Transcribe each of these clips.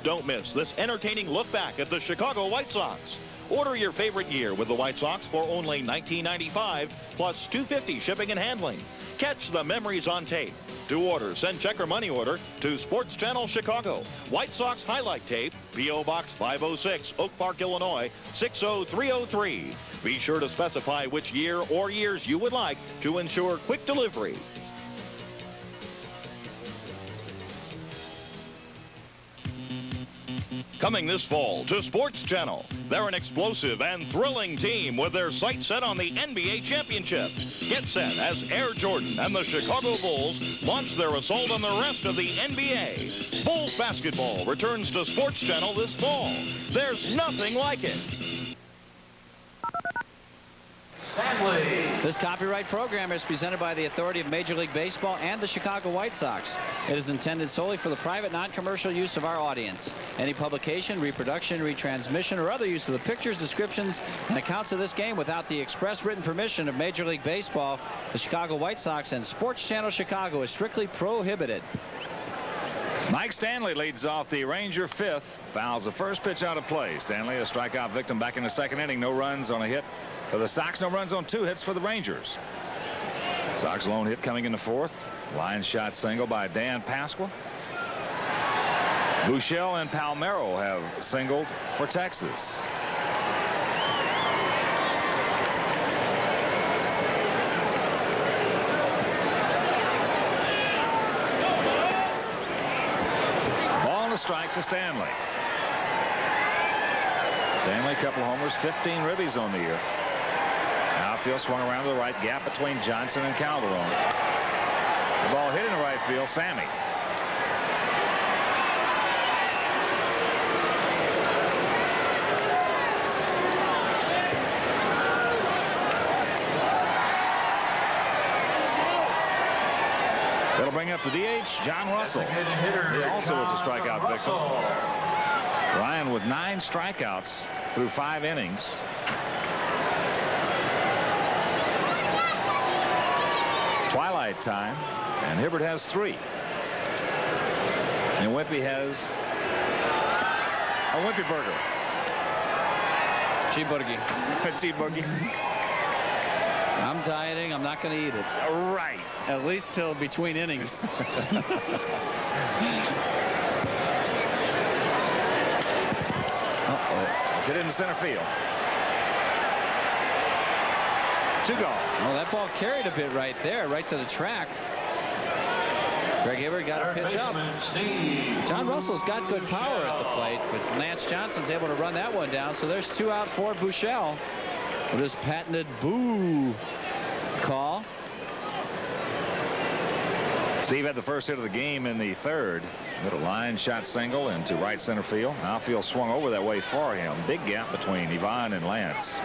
Don't miss this entertaining look back at the Chicago White Sox. Order your favorite year with the White Sox for only $19.95 plus $2.50 shipping and handling. Catch the memories on tape. To order, send check or money order to Sports Channel Chicago. White Sox highlight tape, P.O. Box 506, Oak Park, Illinois, 60303. Be sure to specify which year or years you would like to ensure quick delivery. Coming this fall to Sports Channel, they're an explosive and thrilling team with their sights set on the NBA championship. Get set as Air Jordan and the Chicago Bulls launch their assault on the rest of the NBA. Bulls basketball returns to Sports Channel this fall. There's nothing like it. This copyright program is presented by the authority of Major League Baseball and the Chicago White Sox. It is intended solely for the private, non-commercial use of our audience. Any publication, reproduction, retransmission, or other use of the pictures, descriptions, and accounts of this game without the express written permission of Major League Baseball, the Chicago White Sox, and Sports Channel Chicago is strictly prohibited. Mike Stanley leads off the Ranger fifth. Fouls the first pitch out of play. Stanley, a strikeout victim back in the second inning. No runs on a hit for the Sox, no runs on 2 hits for the Rangers. Sox lone hit coming in the fourth. Line shot single by Dan Pasqua. Buechele and Palmeiro have singled for Texas. Ball and a strike to Stanley. Stanley, a couple homers, 15 ribbies on the year. Outfield swung around to the right, gap between Johnson and Calderon. The ball hit in the right field. Sammy. That'll bring up the DH, John Russell. He also was a strikeout victim. Ryan with 9 strikeouts through 5 innings. Twilight time, and Hibbert has 3. And Wimpy has a Wimpy burger. Cheeseburger. Cheeseburger. I'm dieting. I'm not going to eat it. Right. At least till between innings. It's hit in center field. 2 gone. Oh, that ball carried a bit right there, right to the track. Greg Hibbert got a pitch up. John Russell's got good power at the plate, but Lance Johnson's able to run that one down. So there's 2 out for Buechele with his patented boo call. Steve had the first hit of the game in the third. Middle line shot single into right center field. Outfield swung over that way for him. Big gap between Ivan and Lance.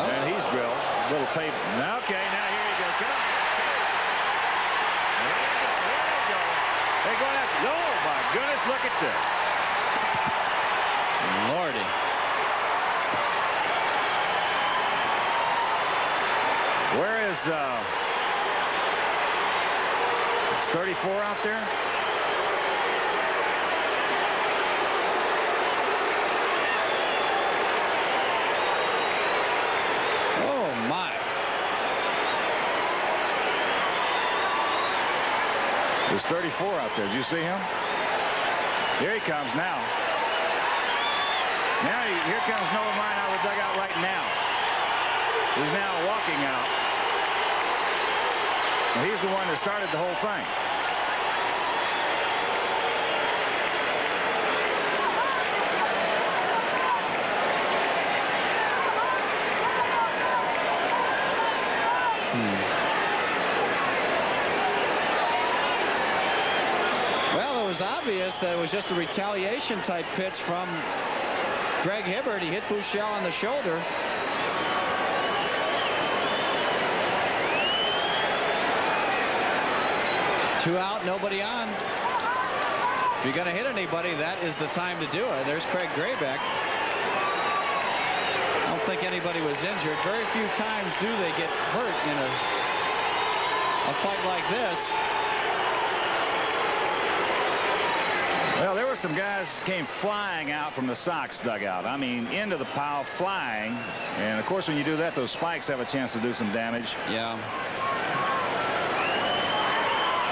And he's drilled. Little pavement. Okay, now here you go. Get up. Here we go. They're going after. Oh my goodness, look at this. Lordy. Where is it's 34 out there? Oh my. There's 34 out there. Did you see him? Here he comes now. Here comes Nolan Ryan out of the dugout right now. He's now walking out. And he's the one that started the whole thing. Well, it was obvious that it was just a retaliation type pitch from Greg Hibbert. He hit Buechele on the shoulder. Two out, nobody on. If you're going to hit anybody, that is the time to do it. There's Craig Graybeck. I don't think anybody was injured. Very few times do they get hurt in a fight like this. some guys came flying out from the Sox dugout. I mean, into the pile, flying. And, of course, when you do that, those spikes have a chance to do some damage. Yeah.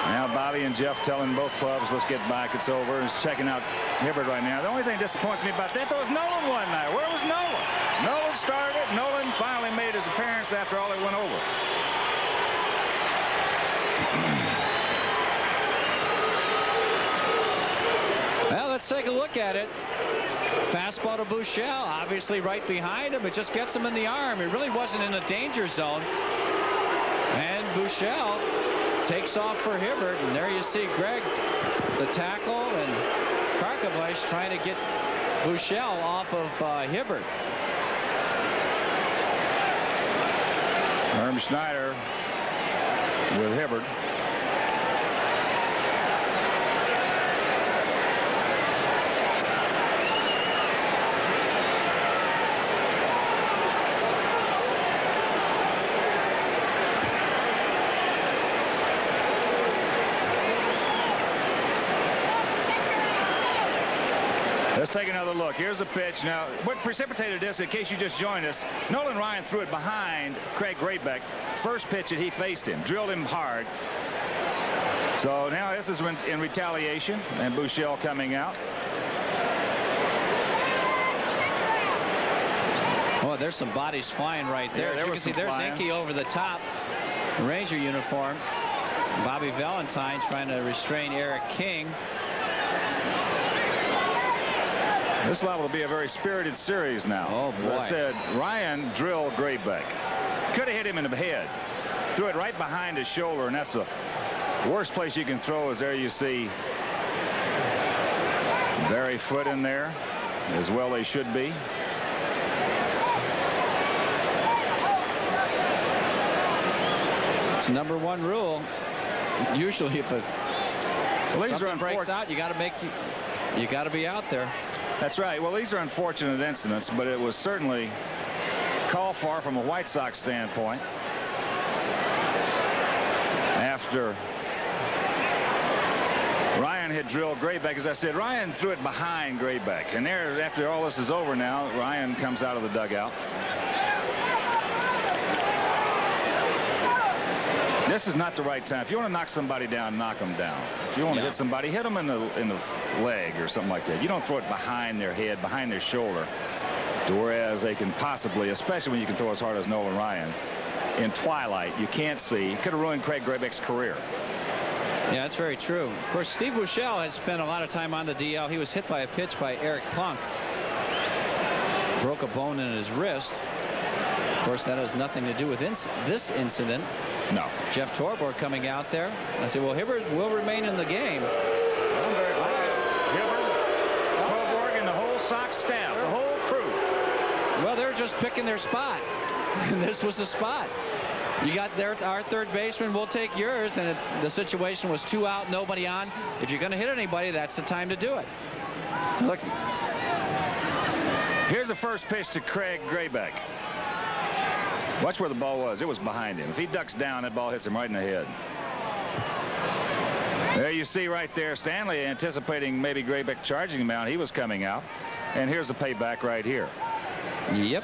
Now Bobby and Jeff telling both clubs, let's get back, it's over. He's checking out Hibbert right now. The only thing that disappoints me about that, though, is Nolan one night. Where was Nolan? Nolan started it. Nolan finally made his appearance after all he went over. Well, let's take a look at it. Fastball to Buechele, obviously right behind him. It just gets him in the arm. It really wasn't in a danger zone. And Buechele takes off for Hibbert, and there you see Greg, the tackle, and Karkovic trying to get Buechele off of Hibbert. Herm Schneider with Hibbert. Let's take another look. Here's a pitch. Now, what precipitated this, in case you just joined us, Nolan Ryan threw it behind Craig Grebeck. First pitch that he faced him, drilled him hard. So now this is in retaliation, and Buechele coming out. Oh, there's some bodies flying right there. Yeah, As you can see, there's Inky over the top, Ranger uniform. Bobby Valentine trying to restrain Eric King. This level will be a very spirited series now. Oh, boy. As I said, Ryan drilled Grebeck. Could have hit him in the head. Threw it right behind his shoulder, and that's the worst place you can throw is there you see Barry Foote in there, as well they should be. It's #1 rule. Usually if something breaks out, you got to be out there. That's right. Well, these are unfortunate incidents, but it was certainly called for from a White Sox standpoint. After Ryan had drilled Grebeck, as I said, Ryan threw it behind Grebeck. And there, after all this is over now, Ryan comes out of the dugout. This is not the right time. If you want to knock somebody down, knock them down. If you want to hit somebody, hit them in the leg or something like that. You don't throw it behind their head, behind their shoulder, to whereas they can possibly, especially when you can throw as hard as Nolan Ryan, in twilight, you can't see. Could have ruined Craig Grebeck's career. Yeah, that's very true. Of course, Steve Buechele has spent a lot of time on the DL. He was hit by a pitch by Eric Plunk. Broke a bone in his wrist. Of course, that has nothing to do with this incident. No. Jeff Torborg coming out there. I said, well, Hibbert will remain in the game. Hibbert, Torborg, and the whole Sox staff, the whole crew. Well, they're just picking their spot. This was the spot. You got our third baseman, we'll take yours. And the situation was 2 out, nobody on. If you're going to hit anybody, that's the time to do it. Look. Here's the first pitch to Craig Grebeck. Watch where the ball was. It was behind him. If he ducks down, that ball hits him right in the head. There you see right there Stanley anticipating maybe Grebeck charging him out. He was coming out. And here's the payback right here. Yep.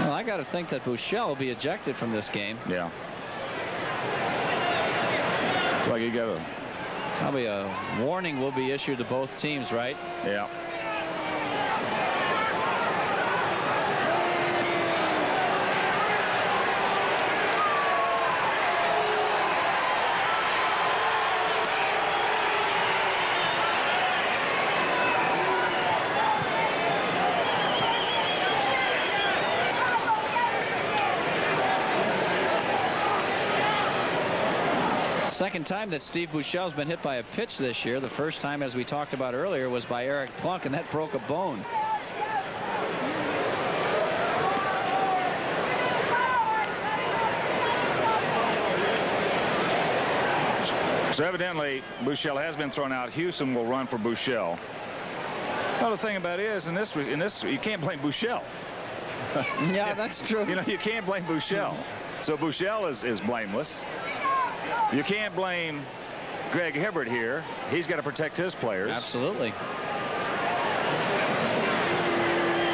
Well, I got to think that Buechele will be ejected from this game. Yeah. Looks like you got a... Probably a warning will be issued to both teams, right? Yeah. Second time that Steve Buechele's been hit by a pitch this year. The first time, as we talked about earlier, was by Eric Plunk, and that broke a bone. So evidently, Buechele has been thrown out. Houston will run for Buechele. Well, the thing about it is, in this, you can't blame Buechele. Yeah, that's true. You know, you can't blame Buechele. So Buechele is blameless. You can't blame Greg Hibbert here. He's got to protect his players. Absolutely.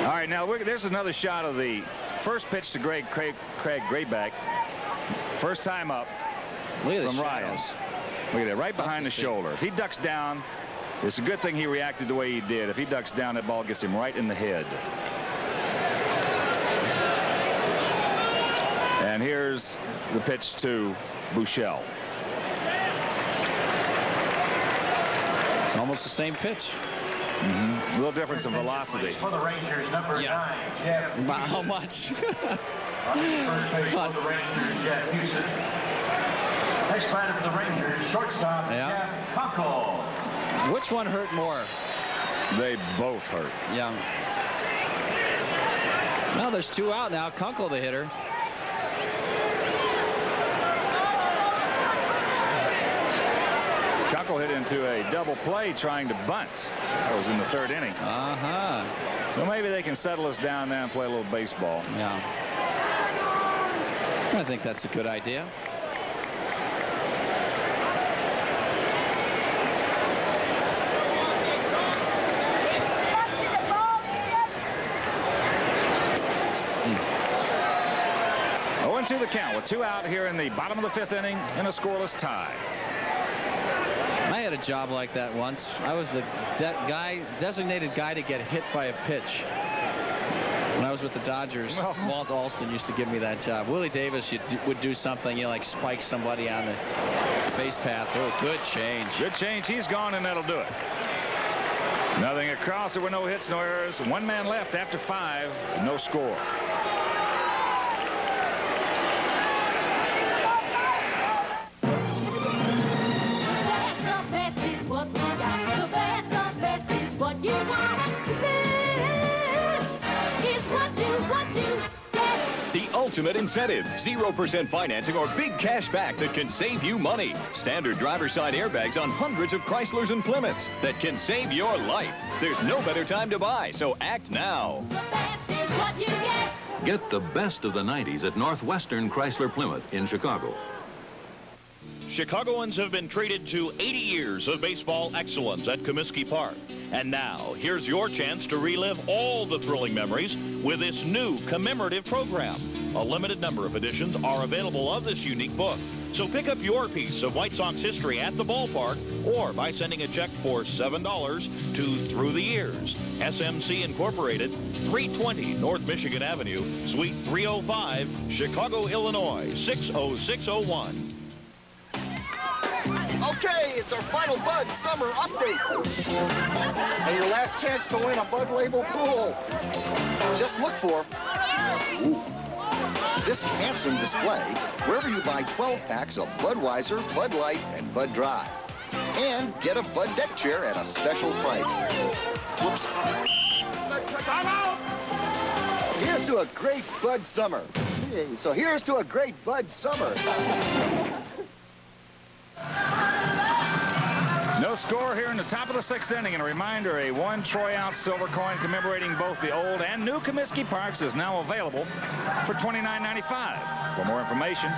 All right, now there's another shot of the first pitch to Craig Grebeck. First time up. Look at the from Ryan. Look at that, right behind the shoulder. If he ducks down, it's a good thing he reacted the way he did. If he ducks down, that ball gets him right in the head. And here's the pitch to Buechele. It's almost the same pitch. A little difference in velocity. For the Rangers, number 9, Jeff. How much? On first base for the Rangers, Jeff Houston. Next batter for the Rangers, shortstop, Jeff Kunkel. Which one hurt more? They both hurt. Yeah. Well, there's 2 out now. Kunkel, the hitter. Kunkel hit into a double play trying to bunt. That was in the 3rd inning. So maybe they can settle us down now and play a little baseball. Yeah. I think that's a good idea. To the count with 2 out here in the bottom of the 5th inning in a scoreless tie. I had a job like that once. I was the designated guy to get hit by a pitch. When I was with the Dodgers, Walt Alston used to give me that job. Willie Davis would do something, like spike somebody on the base path. Oh, good change. Good change. He's gone, and that'll do it. Nothing across. There were no hits, no errors. 1 man left after 5. No score. The ultimate incentive, 0% financing or big cash back that can save you money. Standard driver's side airbags on hundreds of Chryslers and Plymouths that can save your life. There's no better time to buy, so act now. The best is what you get. Get the best of the 90s at Northwestern Chrysler Plymouth in Chicago. Chicagoans have been treated to 80 years of baseball excellence at Comiskey Park. And now, here's your chance to relive all the thrilling memories with this new commemorative program. A limited number of editions are available of this unique book. So pick up your piece of White Sox history at the ballpark or by sending a check for $7 to Through the Years, SMC Incorporated, 320 North Michigan Avenue, Suite 305, Chicago, Illinois, 60601. Okay, it's our final Bud Summer Update. And your last chance to win a Bud Label pool. Just look for this handsome display wherever you buy 12 packs of Budweiser, Bud Light, and Bud Dry. And get a Bud deck chair at a special price. Whoops. Time out! Here's to a great Bud Summer. So here's to a great Bud Summer. No score here in the top of the 6th inning. And a reminder, a 1 troy-ounce silver coin commemorating both the old and new Comiskey Parks is now available for $29.95. For more information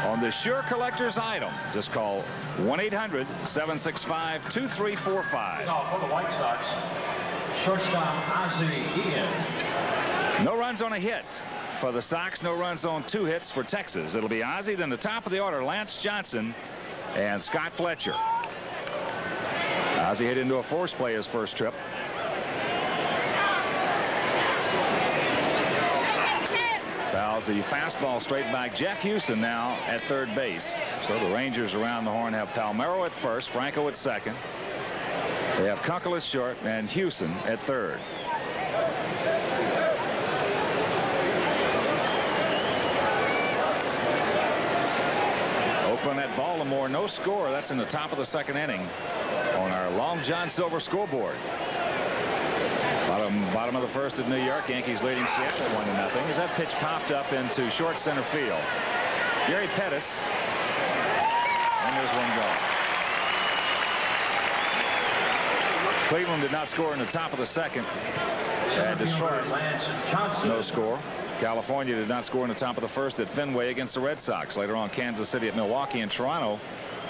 on this sure collector's item, just call 1-800-765-2345. For the White Sox, shortstop Ozzie Guillen. No runs on a hit for the Sox. No runs on 2 hits for Texas. It'll be Ozzie, then the top of the order, Lance Johnson and Scott Fletcher. Ozzie hit into a force play his first trip. Fouls the fastball straight back. Jeff Houston now at 3rd base. So the Rangers around the horn have Palmeiro at 1st, Franco at 2nd. They have Kunkel at short and Houston at 3rd. Oakland at Baltimore, no score. That's in the top of the 2nd inning on our Long John Silver scoreboard. Bottom of the 1st at New York. Yankees leading Seattle 1-0 as that pitch popped up into short center field. Gary Pettis, and there's one gone. Cleveland did not score in the top of the 2nd. And Detroit, no score. California did not score in the top of the 1st at Fenway against the Red Sox. Later on, Kansas City at Milwaukee, and Toronto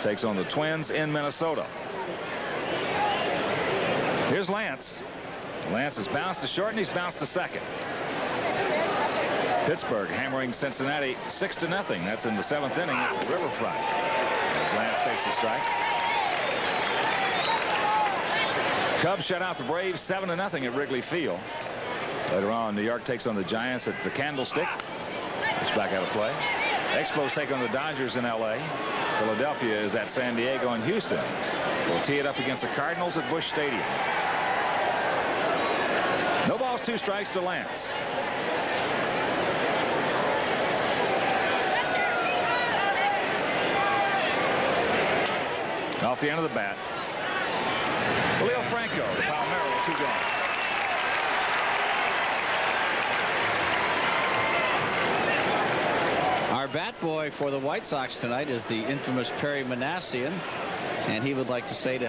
takes on the Twins in Minnesota. Here's Lance. Lance has bounced to short, and he's bounced to second. Pittsburgh hammering Cincinnati 6-0. That's in the 7th inning at Riverfront. As Lance takes the strike. Cubs shut out the Braves 7-0 at Wrigley Field. Later on, New York takes on the Giants at the Candlestick. It's back out of play. Expos take on the Dodgers in L.A. Philadelphia is at San Diego, and Houston will tee it up against the Cardinals at Busch Stadium. No balls, 2 strikes to Lance. Off the end of the bat, Leo Franco to Palmeiro, 2 gone. Our bat boy for the White Sox tonight is the infamous Perry Manassian, and he would like to say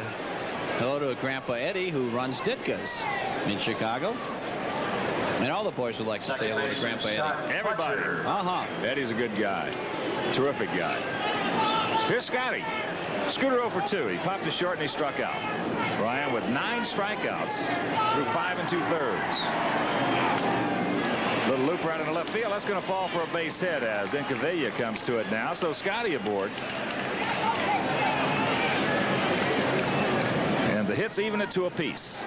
hello to Grandpa Eddie, who runs Ditka's in Chicago. And all the boys would like to say hello to Grandpa Eddie. Everybody. Eddie's a good guy. Terrific guy. Here's Scotty. Scooter 0 for 2. He popped to short and he struck out. Ryan with 9 strikeouts through 5 2/3. Little loop right in the left field. That's going to fall for a base hit as Incaviglia comes to it now. So Scotty aboard. And the hits even at 2 apiece.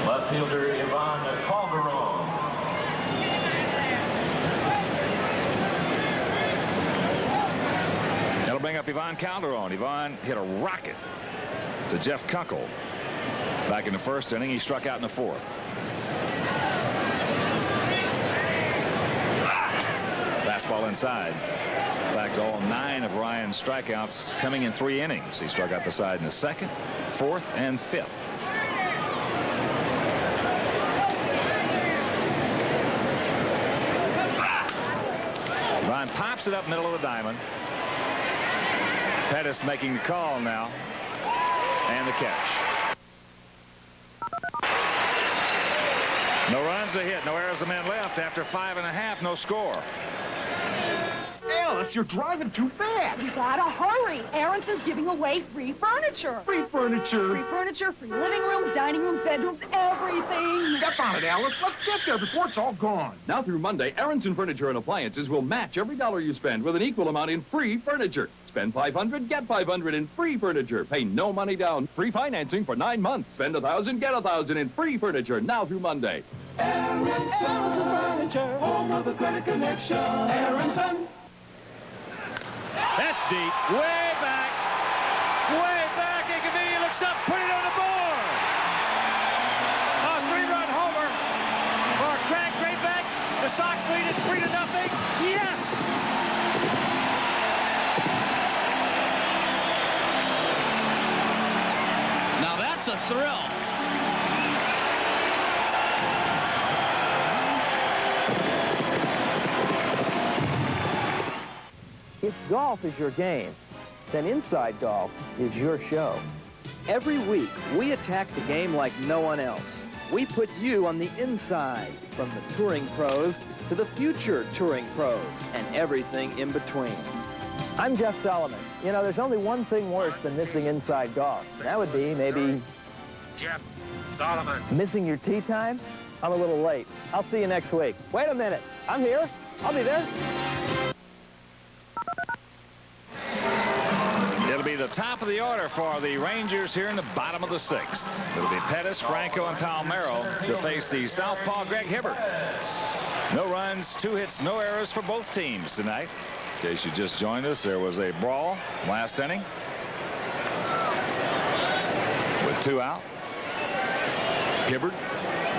Left fielder Ivan Calderon. That'll bring up Ivan Calderon. Ivan hit a rocket to Jeff Kunkel back in the 1st inning. He struck out in the 4th. Fastball inside. In fact, all 9 of Ryan's strikeouts coming in 3 innings. He struck out the side in the 2nd, 4th, and 5th. Ryan pops it up middle of the diamond. Pettis making the call now. And the catch. No runs, a hit. No errors, the men left after 5 1/2. No score. Alice, you're driving too fast. You gotta hurry. Aaronson's giving away free furniture. Free furniture. Free furniture, free living rooms, dining rooms, bedrooms, everything. Step on it, Alice. Let's get there before it's all gone. Now through Monday, Aronson Furniture and Appliances will match every dollar you spend with an equal amount in free furniture. Spend $500, get $500 in free furniture. Pay no money down. Free financing for 9 months. Spend $1,000, get $1,000 in free furniture. Now through Monday. Aronson Furniture, home of the credit connection. Aronson. That's deep. Way back. Way back. Incaviglia looks up, put it on the board. A 3-run homer for Craig Greatback. The Sox lead it 3-0. Yes. Now that's a thrill. If golf is your game, then Inside Golf is your show. Every week, we attack the game like no one else. We put you on the inside, from the touring pros to the future touring pros and everything in between. I'm Jeff Solomon. You know, there's only one thing worse than missing Inside Golf. That would be maybe... Jeff Solomon. Missing your tee time? I'm a little late. I'll see you next week. Wait a minute. I'm here. I'll be there. It'll be the top of the order for the Rangers here in the bottom of the 6th. It'll be Pettis, Franco, and Palmeiro to face the southpaw Greg Hibbert. No runs, 2 hits, no errors for both teams tonight. In case you just joined us, there was a brawl last inning with 2 out. Hibbert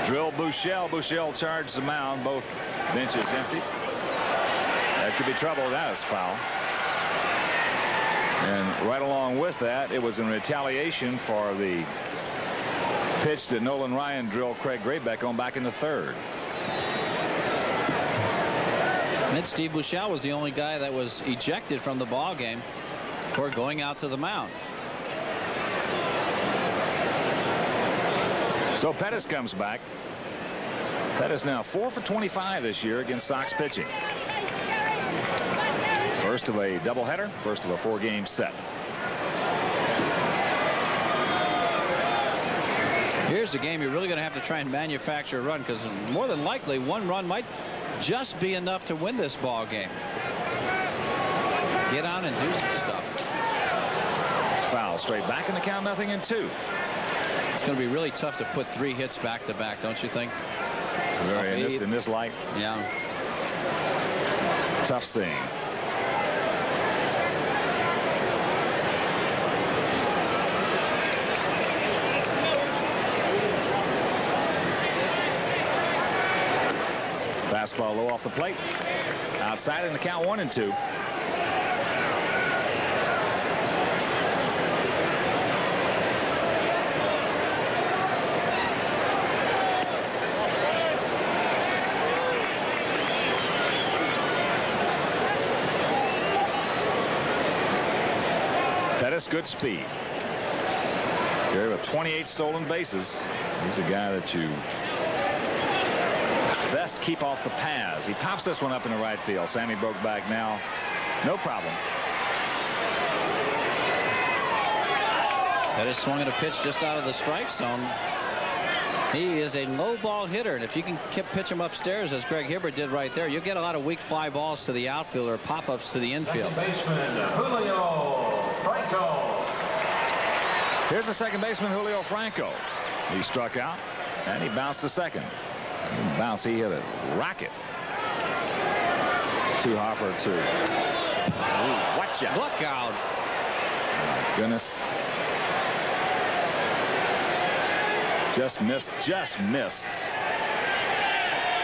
drilled Buechele. Buechele charged the mound. Both benches empty. That could be trouble. That is foul. And right along with that, it was in retaliation for the pitch that Nolan Ryan drilled Craig Greatback on back in the 3rd. And Steve Buechele was the only guy that was ejected from the ball game for going out to the mound. So Pettis comes back. Pettis now 4 for 25 this year against Sox pitching. First of a doubleheader, first of a 4-game set. Here's a game you're really going to have to try and manufacture a run, because more than likely one run might just be enough to win this ball game. Get on and do some stuff. It's foul straight back in the count, 0-2. It's going to be really tough to put 3 hits back to back, don't you think? Very in this light. Yeah. Tough seeing. Fastball low off the plate. Outside in the count, 1-2. Pettis, good speed. Gary with 28 stolen bases. He's a guy that you best keep off the paths. He pops this one up in the right field. Sammy broke back now. No problem. Pettis swung at a pitch just out of the strike zone. He is a low ball hitter, and if you can pitch him upstairs, as Greg Hibbert did right there, you'll get a lot of weak fly balls to the outfield or pop-ups to the infield. Second baseman, Julio Franco. Here's the second baseman, Julio Franco. He struck out, and he bounced to second. Bounce, he hit a rocket. To Hopper, to. Ooh, watch out. Look out. My goodness. Just missed.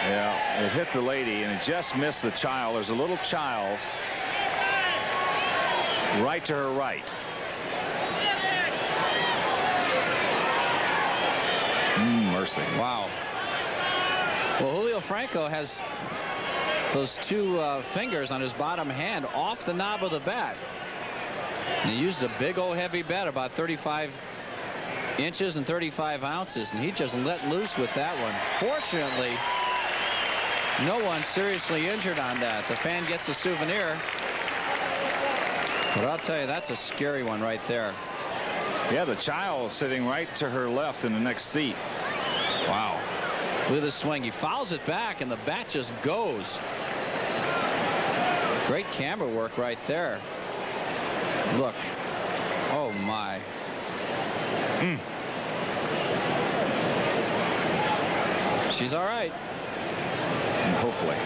Yeah, it hit the lady, and it just missed the child. There's a little child right to her right. Mercy. Wow. Well, Julio Franco has those 2 fingers on his bottom hand off the knob of the bat. And he uses a big old heavy bat, about 35 inches and 35 ounces, and he just let loose with that one. Fortunately, no one seriously injured on that. The fan gets a souvenir. But I'll tell you, that's a scary one right there. Yeah, the child sitting right to her left in the next seat. Wow. With a swing, he fouls it back, and the bat just goes. Great camera work right there. Look. Oh, my. She's all right. Hopefully.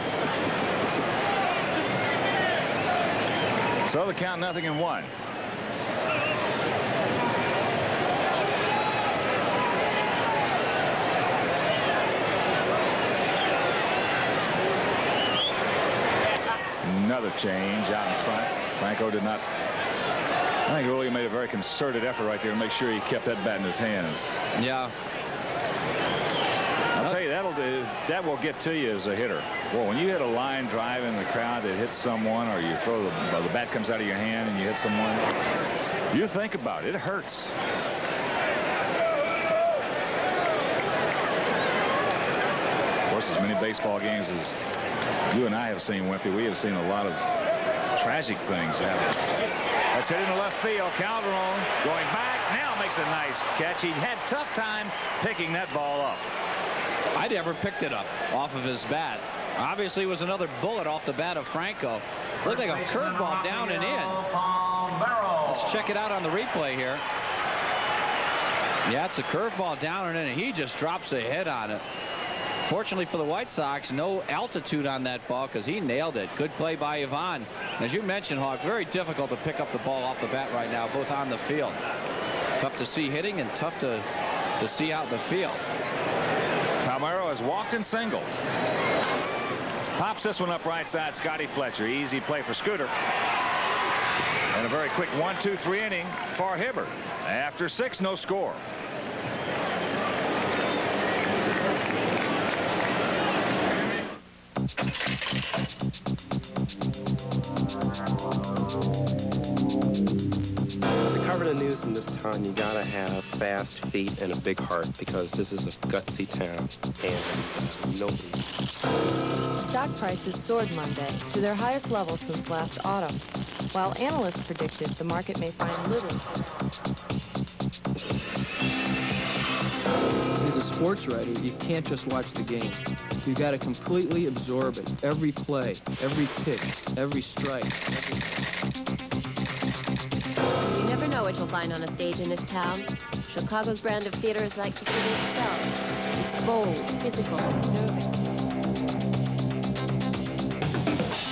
So the count 0-1. Another change out in front. Franco did not. I think Julio made a very concerted effort right there to make sure he kept that bat in his hands. Yeah. I'll tell you, that will get to you as a hitter. Well, when you hit a line drive in the crowd that hits someone, or you throw the bat comes out of your hand and you hit someone, you think about it. It hurts. Of course, as many baseball games as you and I have seen, Wimpy, we have seen a lot of tragic things happen. That's hit in the left field. Calderon going back. Now makes a nice catch. He had a tough time picking that ball up. I never picked it up off of his bat. Obviously, it was another bullet off the bat of Franco. Looked like a curveball down and in. Let's check it out on the replay here. Yeah, it's a curveball down and in, and he just drops a head on it. Fortunately for the White Sox, no altitude on that ball because he nailed it. Good play by Ivan. As you mentioned, Hawk, very difficult to pick up the ball off the bat right now, both on the field. Tough to see hitting and tough to see out in the field. Palmeiro has walked and singled. Pops this one up right side. Scotty Fletcher. Easy play for Scooter. And a very quick 1-2-3 inning for Hibbert. After 6, no score. We covered the news in this town, you gotta have fast feet and a big heart, because this is a gutsy town, and nobody. Stock prices soared Monday to their highest level since last autumn, while analysts predicted the market may find little. As a sports writer, you can't just watch the game. You got to completely absorb it. Every play, every pitch, every strike. You never know what you'll find on a stage in this town. Chicago's brand of theater is like the city itself. It's bold, physical, nervous.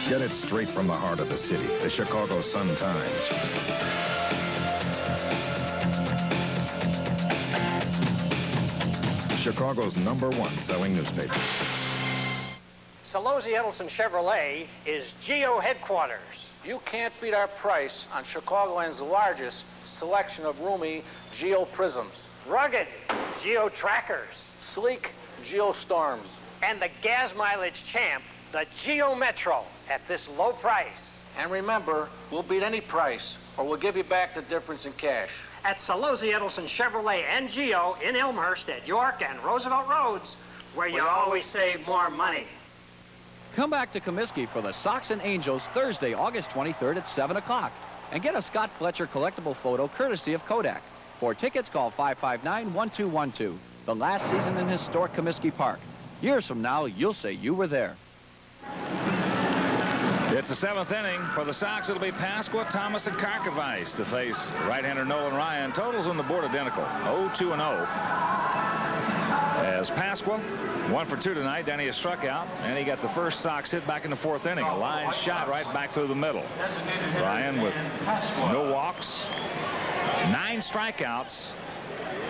Get it straight from the heart of the city, the Chicago Sun-Times. Chicago's #1 selling newspaper. Salozzi Edelson Chevrolet is Geo headquarters. You can't beat our price on Chicagoland's largest selection of roomy Geo prisms. Rugged Geo trackers. Sleek Geo storms. And the gas mileage champ, the Geo Metro, at this low price. And remember, we'll beat any price, or we'll give you back the difference in cash. At Salozzi Edelson Chevrolet and Geo in Elmhurst at York and Roosevelt Roads, where you always save more money. Come back to Comiskey for the Sox and Angels Thursday, August 23rd at 7 o'clock. And get a Scott Fletcher collectible photo courtesy of Kodak. For tickets, call 559-1212. The last season in historic Comiskey Park. Years from now, you'll say you were there. It's the 7th inning. For the Sox, it'll be Pasqua, Thomas, and Karkovice to face right-hander Nolan Ryan. Totals on the board identical, 0-2-0. As Pasqua, 1 for 2 tonight. Danny has struck out, and he got the first Sox hit back in the 4th inning. A line shot right back through the middle. Ryan with no walks, 9 strikeouts.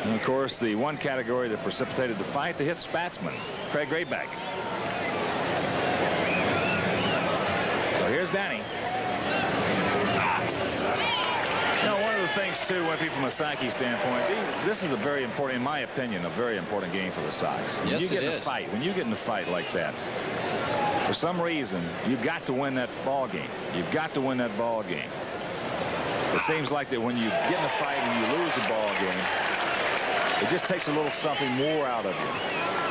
And, of course, the one category that precipitated the fight, the hits batsman, Craig Graybeck. So here's Danny. You know, one of the things, too, when people from a psyche standpoint, this is a very important, in my opinion, a very important game for the Sox. When Yes, you get it in is. a fight, when you get in a fight like that, for some reason, you've got to win that ball game. You've got to win that ball game. It seems like that when you get in a fight and you lose the ball game, it just takes a little something more out of you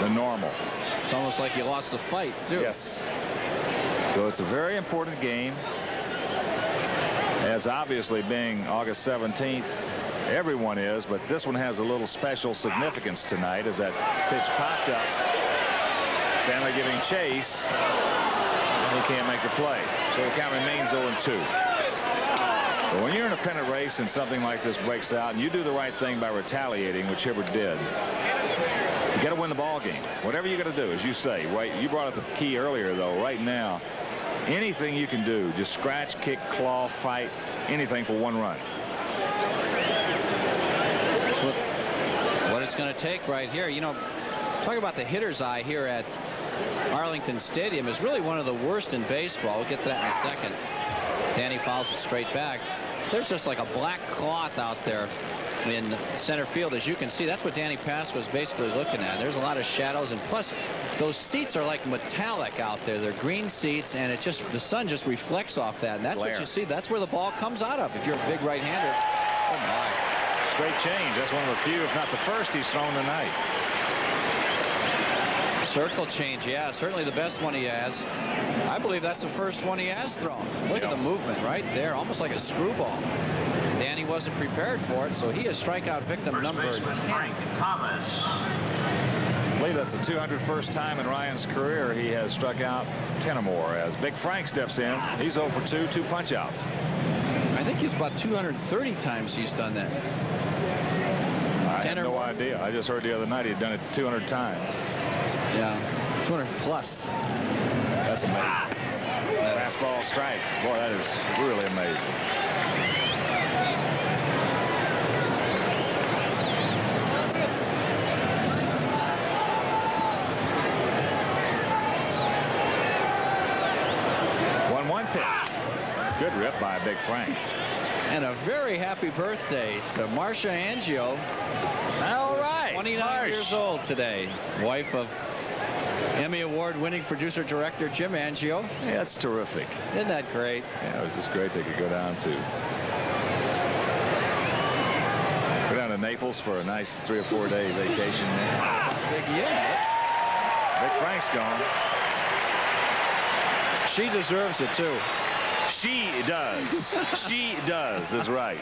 than normal. It's almost like you lost the fight, too. Yes. So it's a very important game. As obviously being August 17th, everyone is, but this one has a little special significance tonight as that pitch popped up. Stanley giving chase, and he can't make the play. So the count remains 0-2. But when you're in a pennant race and something like this breaks out, and you do the right thing by retaliating, which Hibbert did, you got to win the ball game. Whatever you got to do, as you say. Right, you brought up the key earlier, though. Right now, anything you can do, just scratch, kick, claw, fight, anything for 1 run. That's what it's going to take right here. You know, talk about the hitter's eye here at Arlington Stadium is really one of the worst in baseball. We'll get to that in a second. Danny fouls it straight back. There's just like a black cloth out there in center field, as you can see. That's what Danny Pasqua was basically looking at. There's a lot of shadows, and plus those seats are like metallic out there. They're green seats, and it just, the sun just reflects off that, and that's Glare. what you see. That's where the ball comes out of if you're a big right-hander. Oh my. Straight change. That's one of the few, if not the first, he's thrown tonight. Circle change, yeah, certainly the best one he has. I believe that's the first one he has thrown. Look at the movement right there, almost like a screwball. Danny wasn't prepared for it, so he is strikeout victim number 10. I believe that's the 201st time in Ryan's career he has struck out 10 or more. As Big Frank steps in, he's 0 for 2, 2 punch outs. I think he's about 230 times he's done that. I had no idea. I just heard the other night he had done it 200 times. Yeah, 200 plus. That's amazing. Fastball strike. Boy, that is really amazing. Good rip by Big Frank. And a very happy birthday to Marcia Angio. All right. 29 years old today. Wife of Emmy Award-winning producer-director Jim Angio. Yeah, that's terrific. Isn't that great? Yeah, it was just great they could go down to Naples for a nice 3 or 4 day vacation there. Big unit. Big Frank's gone. She deserves it, too. She does. She does, is right.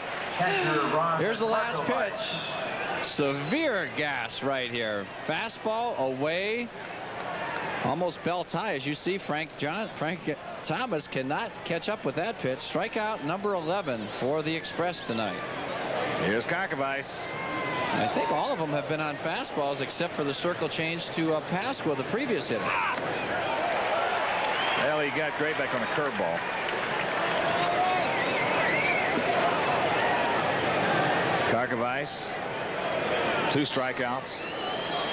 Here's the last pitch. Severe gas right here. Fastball away. Almost belt high. As you see, Frank Thomas cannot catch up with that pitch. Strikeout number 11 for the Express tonight. Here's Karkovice. I think all of them have been on fastballs except for the circle change to Pasqua, the previous hitter. Well, he got Graybeck on a curveball. Karkovice, 2 strikeouts.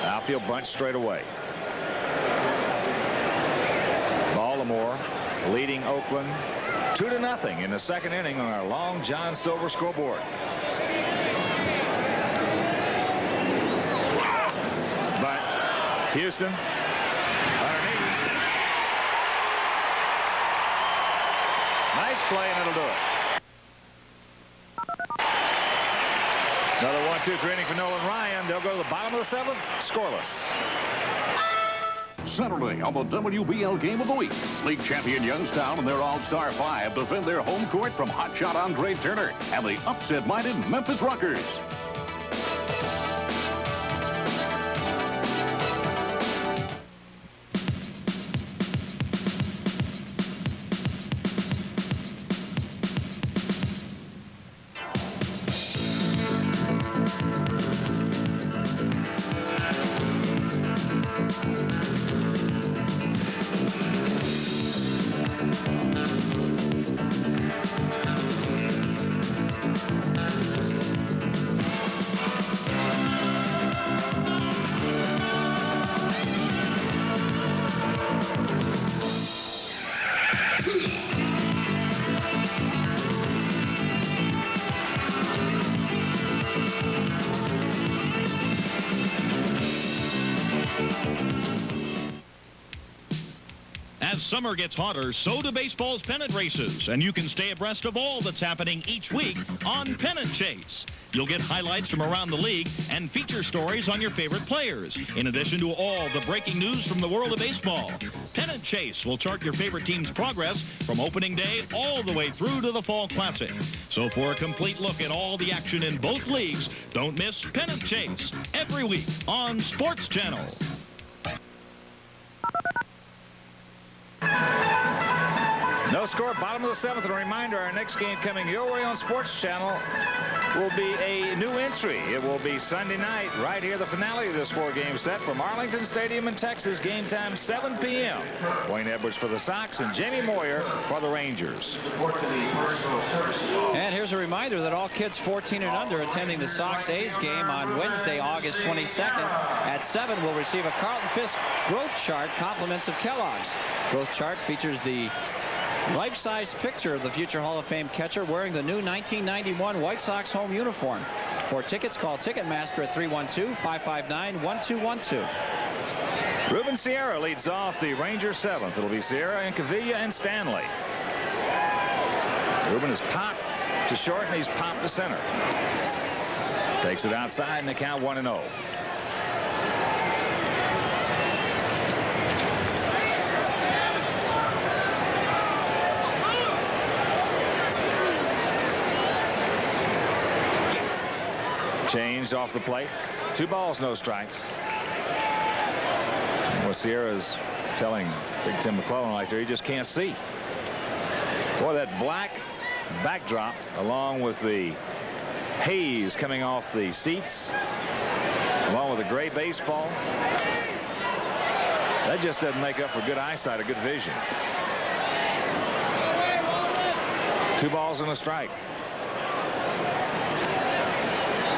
Outfield bunch straight away. Baltimore leading Oakland 2-0 in the second inning on our Long John Silver scoreboard. But Houston underneath. Nice play, and it'll do it. Another 1-2-3 inning for Nolan Ryan. They'll go to the bottom of the 7th, scoreless. Saturday on the WBL Game of the Week. League champion Youngstown and their All-Star 5 defend their home court from hotshot Andre Turner and the upset-minded Memphis Rockers. As summer gets hotter, so do baseball's pennant races, and you can stay abreast of all that's happening each week on Pennant Chase. You'll get highlights from around the league and feature stories on your favorite players, in addition to all the breaking news from the world of baseball. Pennant Chase will chart your favorite team's progress from opening day all the way through to the Fall Classic. So for a complete look at all the action in both leagues, don't miss Pennant Chase every week on Sports Channel. No score, bottom of the 7th. And a reminder, our next game coming your way on Sports Channel will be a new entry. It will be Sunday night, right here, the finale of this 4-game set from Arlington Stadium in Texas. Game time 7 p.m. Wayne Edwards for the Sox and Jamie Moyer for the Rangers. And here's a reminder that all kids 14 and under attending the Sox-A's game on Wednesday, August 22nd at 7 will receive a Carlton Fisk growth chart, compliments of Kellogg's. Growth chart features the life-size picture of the future Hall of Fame catcher wearing the new 1991 White Sox home uniform. For tickets, call Ticketmaster at 312-559-1212. Ruben Sierra leads off the Rangers 7th. It'll be Sierra and Cavilla and Stanley. Ruben is popped to short, and he's popped to center. Takes it outside, and the count 1-0. Changed off the plate. 2 balls, no strikes. Well, Sierra's telling Big Tim McClellan right there, he just can't see. Boy, that black backdrop, along with the haze coming off the seats, along with the gray baseball, that just doesn't make up for good eyesight or good vision. 2 balls and a strike.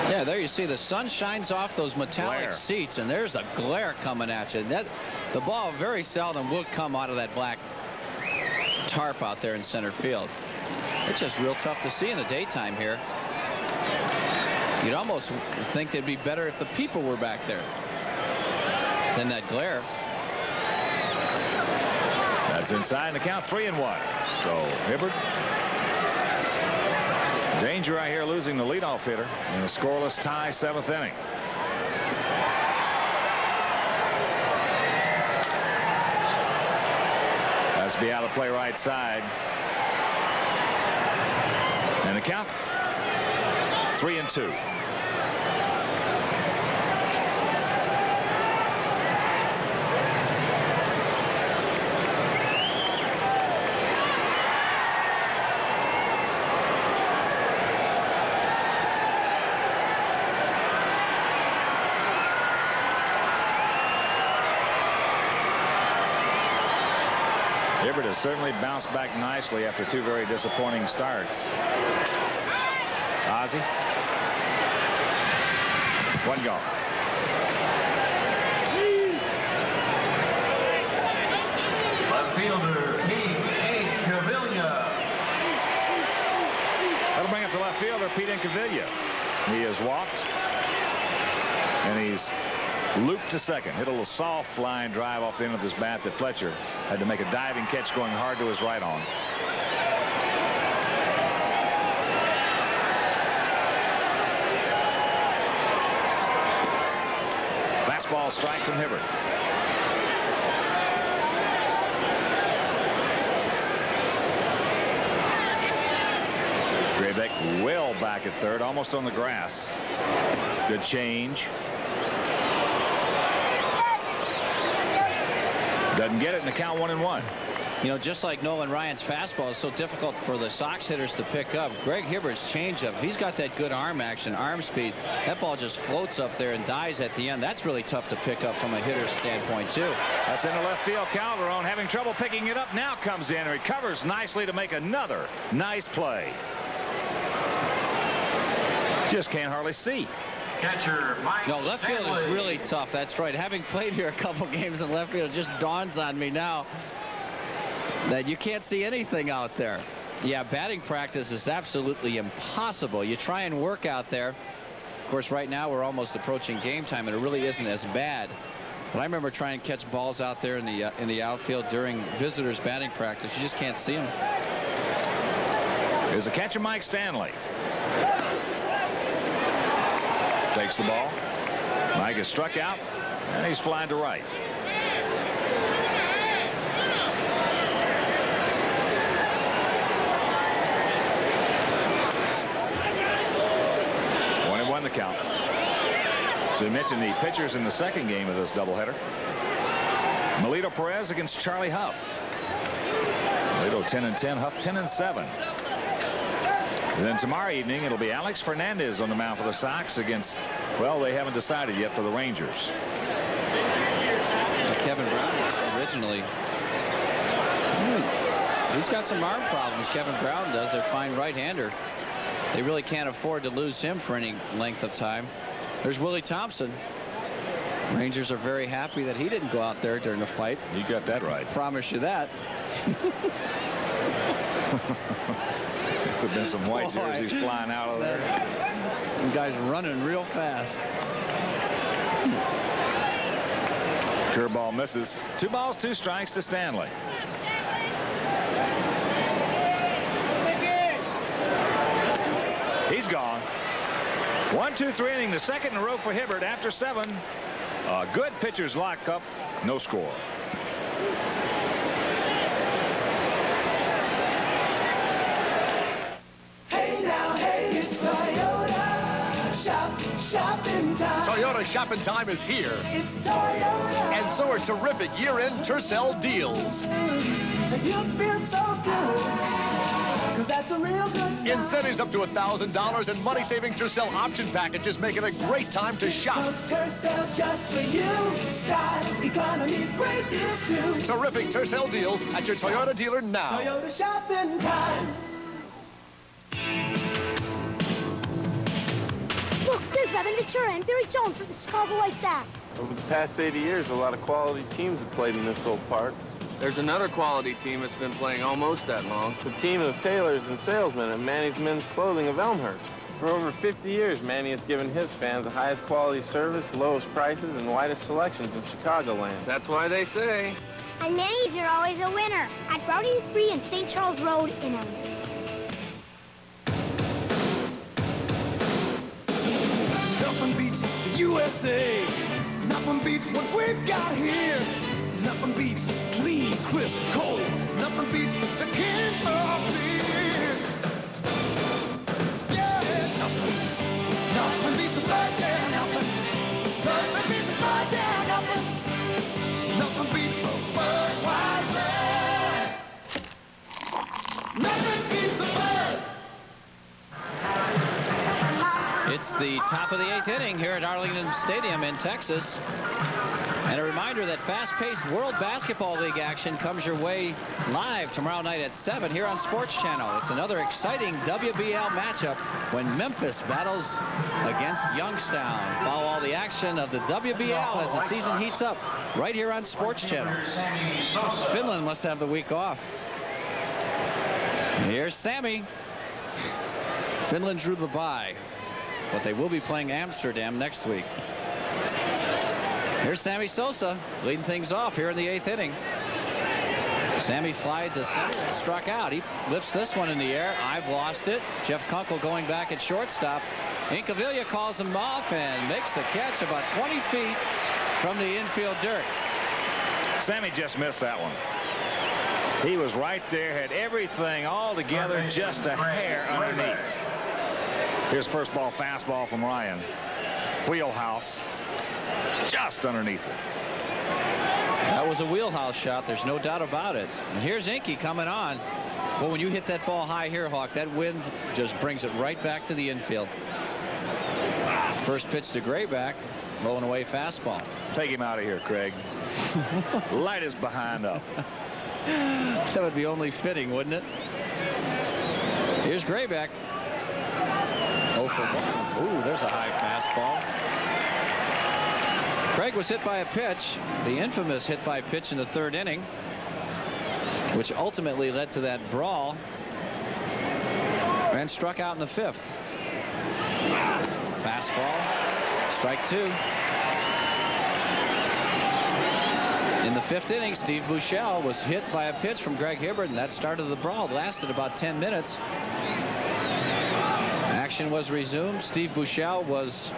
Yeah, there you see the sun shines off those metallic glare. seats, and there's a glare coming at you. The ball very seldom will come out of that black tarp out there in center field. It's just real tough to see in the daytime here. You'd almost think it'd be better if the people were back there than that glare. That's inside, and the count 3-1. So Hibbert, James Ranger right here losing the leadoff hitter in a scoreless tie, 7th inning. Has to be out of play right side. And the count 3-2. Hibbert has certainly bounced back nicely after 2 very disappointing starts. Ozzie. 1 gone. Left fielder, Pete Incaviglia. That'll bring up the left fielder, Pete Incaviglia. He has walked, and he's looped to second. Hit a little soft flying drive off the end of his bat that Fletcher had to make a diving catch going hard to his right on. Fastball strike from Hibbert. Grebeck well back at third, almost on the grass. Good change. Doesn't get it in the count, 1-1. You know, just like Nolan Ryan's fastball is so difficult for the Sox hitters to pick up, Greg Hibbert's changeup, he's got that good arm action, arm speed. That ball just floats up there and dies at the end. That's really tough to pick up from a hitter's standpoint, too. That's in the left field. Calderon having trouble picking it up. Now comes in and recovers nicely to make another nice play. Just can't hardly see. Catcher Mike No, left field is Stanley. really tough. That's right. Having played here a couple games in left field, it just dawns on me now that you can't see anything out there. Yeah, batting practice is absolutely impossible. You try and work out there. Of course, right now we're almost approaching game time, and it really isn't as bad. But I remember trying to catch balls out there in the outfield during visitors' batting practice. You just can't see them. Here's the catcher, Mike Stanley. Takes the ball. Mike is struck out, and he's flying to right. Won the count. So we mentioned the pitchers in the second game of this doubleheader. Melito Perez against Charlie Huff. Melito 10-10, Huff 10-7. And then tomorrow evening it'll be Alex Fernandez on the mound for the Sox against, well, they haven't decided yet for the Rangers. Kevin Brown originally. He's got some arm problems. Kevin Brown does. They're fine right-hander. They really can't afford to lose him for any length of time. There's Willie Thompson. Rangers are very happy that he didn't go out there during the fight. You got that right. Promise you that. Could have been some white jerseys flying out of there. The guy's running real fast. Curveball misses. 2 balls, 2 strikes to Stanley. He's gone. 1-2-3 inning, the second in a row for Hibbert after 7. A good pitcher's lockup, no score. Hey now, hey, it's Toyota. Shopping time. Toyota shopping time is here. It's Toyota. And so are terrific year-end Tercel deals. And you feel so good. 'Cause that's a real good time. Incentives up to $1,000 and money-saving Tercel option packages make it a great time to shop. Tercel just for you. Style, economy, great deals too. Terrific Tercel deals at your Toyota dealer now. Toyota shopping time. Look, there's Evan Ventura and Barry Jones for the Chicago White Sox. Over the past 80 years, a lot of quality teams have played in this old park. There's another quality team that's been playing almost that long. The team of tailors and salesmen at Manny's Men's Clothing of Elmhurst. For over 50 years, Manny has given his fans the highest quality service, lowest prices, and widest selections in Chicagoland. That's why they say. And Manny's, you're always a winner. At Route 83 and St. Charles Road in Elmhurst. USA. Nothing beats what we've got here. Nothing beats clean, crisp, cold. Nothing beats the king of beers. Yeah, nothing beats a birthday, nothing. Nothing beats a birthday, nothing. Nothing beats a Budweiser. Nothing beats a bird. It's the top of the 8th inning here at Arlington Stadium in Texas. And a reminder that fast-paced World Basketball League action comes your way live tomorrow night at 7 here on Sports Channel. It's another exciting WBL matchup when Memphis battles against Youngstown. Follow all the action of the WBL as the season heats up right here on Sports Channel. Finland must have the week off. Here's Sammy. Finland drew the bye, but they will be playing Amsterdam next week. Here's Sammy Sosa leading things off here in the 8th inning. Sammy flied to center and struck out. He lifts this one in the air. I've lost it. Jeff Kunkel going back at shortstop. Incaviglia calls him off and makes the catch about 20 feet from the infield dirt. Sammy just missed that one. He was right there, had everything all together, just a hair underneath. Here's first ball fastball from Ryan. Wheelhouse. Just underneath it. That was a wheelhouse shot. There's no doubt about it. And here's Inky coming on. Well, when you hit that ball high here, Hawk, that wind just brings it right back to the infield. First pitch to Grayback. Blowing away fastball. Take him out of here, Craig. Light his behind up. That would be only fitting, wouldn't it? Here's Grayback. 0 for 1. Ooh, there's a high fastball. Craig was hit by a pitch, the infamous hit by pitch in the 3rd inning, which ultimately led to that brawl, and struck out in the 5th. Fastball, strike 2. In the 5th inning, Steve Buechele was hit by a pitch from Greg Hibbert, and that started the brawl. It lasted about 10 minutes. Action was resumed. Steve Buechele was